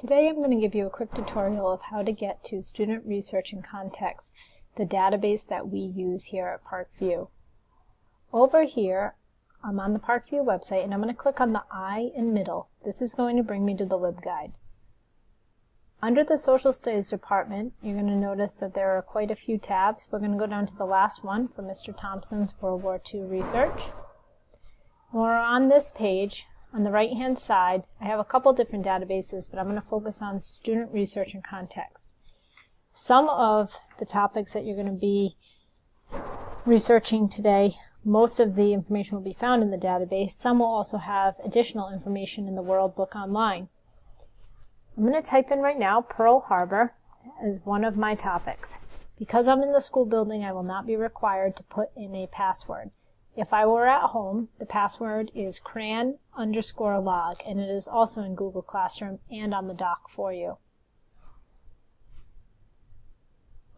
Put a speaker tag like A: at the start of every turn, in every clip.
A: Today I'm going to give you a quick tutorial of how to get to Student Research and Context, the database that we use here at Parkview. Over here, I'm on the Parkview website and I'm going to click on the I in middle. This is going to bring me to the LibGuide. Under the Social Studies department, you're going to notice that there are quite a few tabs. We're going to go down to the last one for Mr. Thompson's World War II research. When we're on this page, on the right-hand side, I have a couple different databases, but I'm going to focus on Student Research and Context. Some of the topics that you're going to be researching today, most of the information will be found in the database. Some will also have additional information in the World Book Online. I'm going to type in right now Pearl Harbor as one of my topics. Because I'm in the school building, I will not be required to put in a password. If I were at home, the password is cran_log, and it is also in Google Classroom and on the doc for you.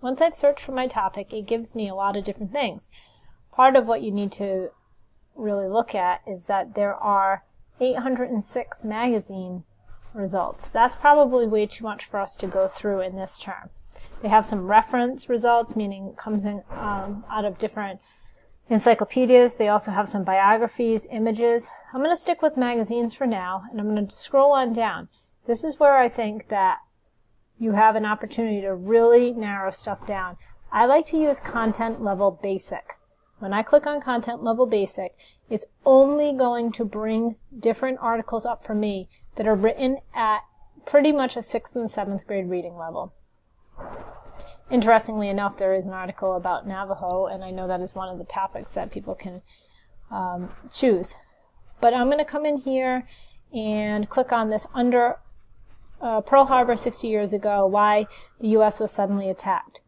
A: Once I've searched for my topic, it gives me a lot of different things. Part of what you need to really look at is that there are 806 magazine results. That's probably way too much for us to go through in this term. They have some reference results, meaning it comes in out of different encyclopedias. They also have some biographies, images. I'm going to stick with magazines for now, and I'm going to scroll on down. This is where I think that you have an opportunity to really narrow stuff down. I like to use Content Level Basic. When I click on Content Level Basic, it's only going to bring different articles up for me that are written at pretty much a 6th and 7th grade reading level. Interestingly enough, there is an article about Navajo, and I know that is one of the topics that people can choose. But I'm going to come in here and click on this under Pearl Harbor 60 years ago, why the U.S. was suddenly attacked.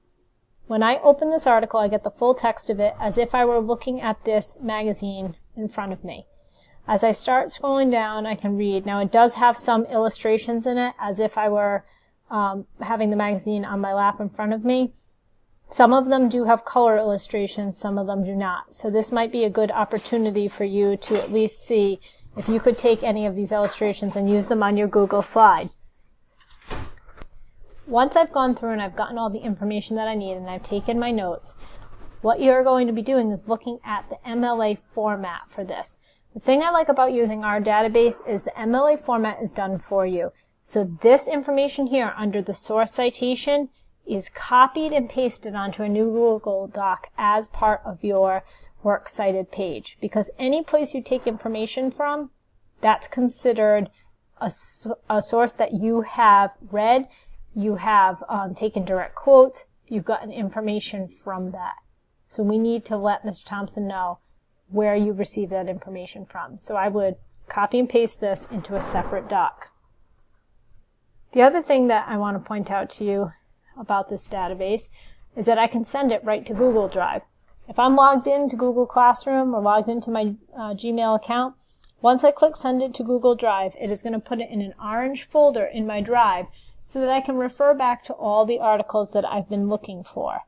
A: When I open this article, I get the full text of it as if I were looking at this magazine in front of me. As I start scrolling down, I can read. Now, it does have some illustrations in it, as if I were having the magazine on my lap in front of me. Some of them do have color illustrations, some of them do not. So this might be a good opportunity for you to at least see if you could take any of these illustrations and use them on your Google slide. Once I've gone through and I've gotten all the information that I need and I've taken my notes, what you're going to be doing is looking at the MLA format for this. The thing I like about using our database is the MLA format is done for you. So this information here under the source citation is copied and pasted onto a new Google Doc as part of your works cited page. Because any place you take information from, that's considered a source that you have read, you have taken direct quotes, you've gotten information from that. So we need to let Mr. Thompson know where you received that information from. So I would copy and paste this into a separate doc. The other thing that I want to point out to you about this database is that I can send it right to Google Drive. If I'm logged into Google Classroom or logged into my Gmail account, once I click Send it to Google Drive, it is going to put it in an orange folder in my drive so that I can refer back to all the articles that I've been looking for.